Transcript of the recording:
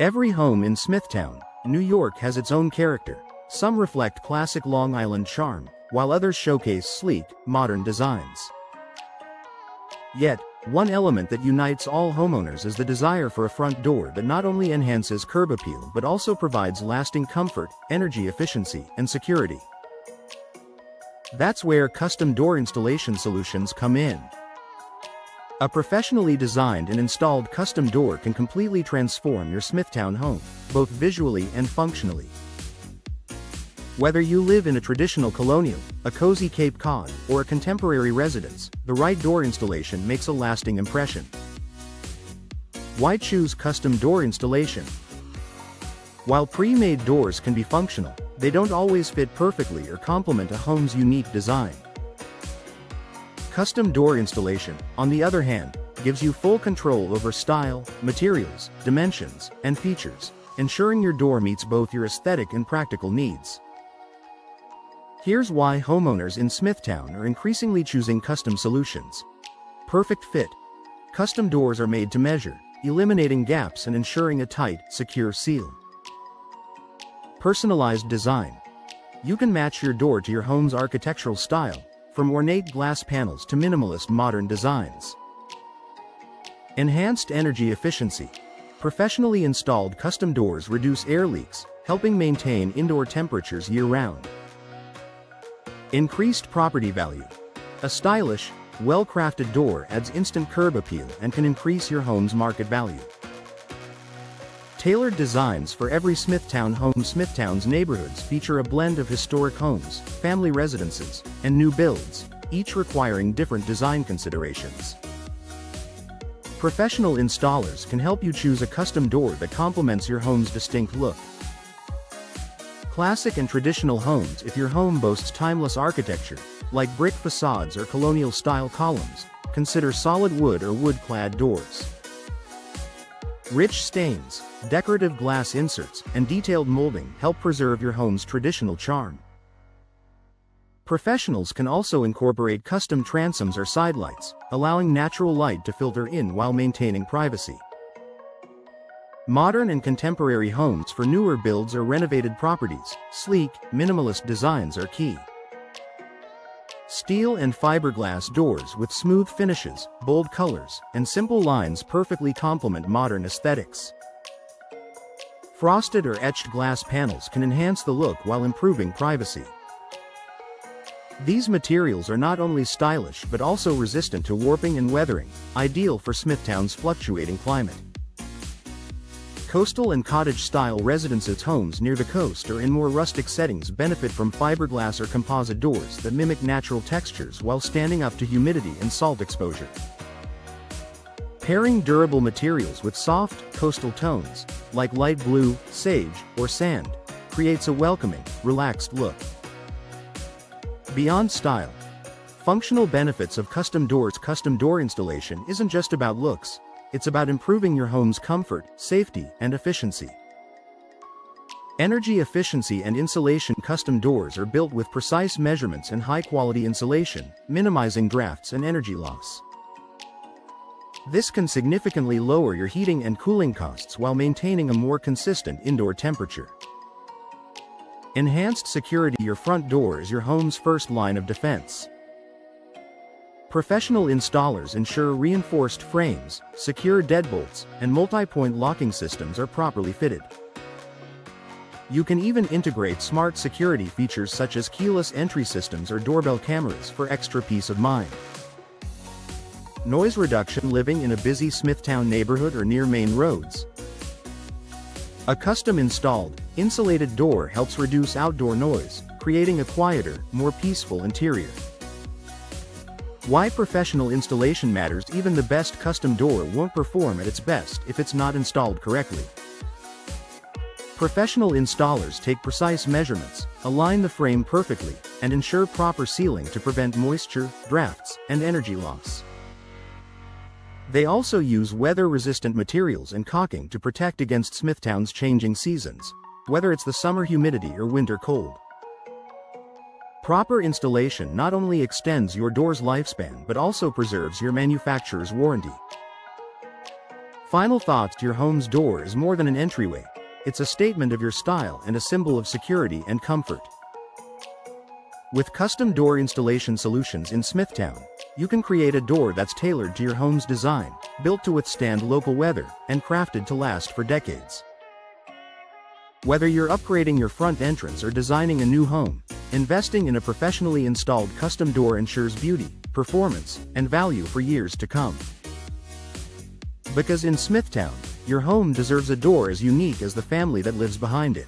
Every home in Smithtown, New York has its own character. Some reflect classic Long Island charm, while others showcase sleek, modern designs. Yet, one element that unites all homeowners is the desire for a front door that not only enhances curb appeal but also provides lasting comfort, energy efficiency, and security. That's where custom door installation solutions come in. A professionally designed and installed custom door can completely transform your Smithtown home, both visually and functionally. Whether you live in a traditional colonial, a cozy Cape Cod, or a contemporary residence, the right door installation makes a lasting impression. Why choose custom door installation? While pre-made doors can be functional, they don't always fit perfectly or complement a home's unique design. Custom door installation, on the other hand, gives you full control over style, materials, dimensions, and features, ensuring your door meets both your aesthetic and practical needs. Here's why homeowners in Smithtown are increasingly choosing custom solutions. Perfect fit. Custom doors are made to measure, eliminating gaps and ensuring a tight, secure seal. Personalized design. You can match your door to your home's architectural style, from ornate glass panels to minimalist modern designs. Enhanced energy efficiency. Professionally installed custom doors reduce air leaks, helping maintain indoor temperatures year-round. Increased property value. A stylish, well-crafted door adds instant curb appeal and can increase your home's market value. Tailored designs for every Smithtown home. Smithtown's neighborhoods feature a blend of historic homes, family residences, and new builds, each requiring different design considerations. Professional installers can help you choose a custom door that complements your home's distinct look. Classic and traditional homes. If your home boasts timeless architecture, like brick facades or colonial-style columns, consider solid wood or wood-clad doors. Rich stains, decorative glass inserts, and detailed molding help preserve your home's traditional charm. Professionals can also incorporate custom transoms or sidelights, allowing natural light to filter in while maintaining privacy. Modern and contemporary homes. For newer builds or renovated properties, sleek, minimalist designs are key. Steel and fiberglass doors with smooth finishes, bold colors, and simple lines perfectly complement modern aesthetics. Frosted or etched glass panels can enhance the look while improving privacy. These materials are not only stylish but also resistant to warping and weathering, ideal for Smithtown's fluctuating climate. Coastal and cottage-style residences. Homes near the coast or in more rustic settings benefit from fiberglass or composite doors that mimic natural textures while standing up to humidity and salt exposure. Pairing durable materials with soft, coastal tones, like light blue, sage, or sand, creates a welcoming, relaxed look. Beyond style. Functional benefits of custom doors. Custom door installation isn't just about looks. It's about improving your home's comfort, safety, and efficiency. Energy efficiency and insulation. Custom doors are built with precise measurements and high-quality insulation, minimizing drafts and energy loss. This can significantly lower your heating and cooling costs while maintaining a more consistent indoor temperature. Enhanced security. Your front door is your home's first line of defense. Professional installers ensure reinforced frames, secure deadbolts, and multi-point locking systems are properly fitted. You can even integrate smart security features such as keyless entry systems or doorbell cameras for extra peace of mind. Noise reduction. Living in a busy Smithtown neighborhood or near main roads? A custom-installed, insulated door helps reduce outdoor noise, creating a quieter, more peaceful interior. Why professional installation matters. Even the best custom door won't perform at its best if it's not installed correctly. Professional installers take precise measurements, align the frame perfectly, and ensure proper sealing to prevent moisture, drafts, and energy loss. They also use weather-resistant materials and caulking to protect against Smithtown's changing seasons, whether it's the summer humidity or winter cold. Proper installation not only extends your door's lifespan but also preserves your manufacturer's warranty. Final thoughts: your home's door is more than an entryway. It's a statement of your style and a symbol of security and comfort. With custom door installation solutions in Smithtown, you can create a door that's tailored to your home's design, built to withstand local weather, and crafted to last for decades. Whether you're upgrading your front entrance or designing a new home, investing in a professionally installed custom door ensures beauty, performance, and value for years to come. Because in Smithtown, your home deserves a door as unique as the family that lives behind it.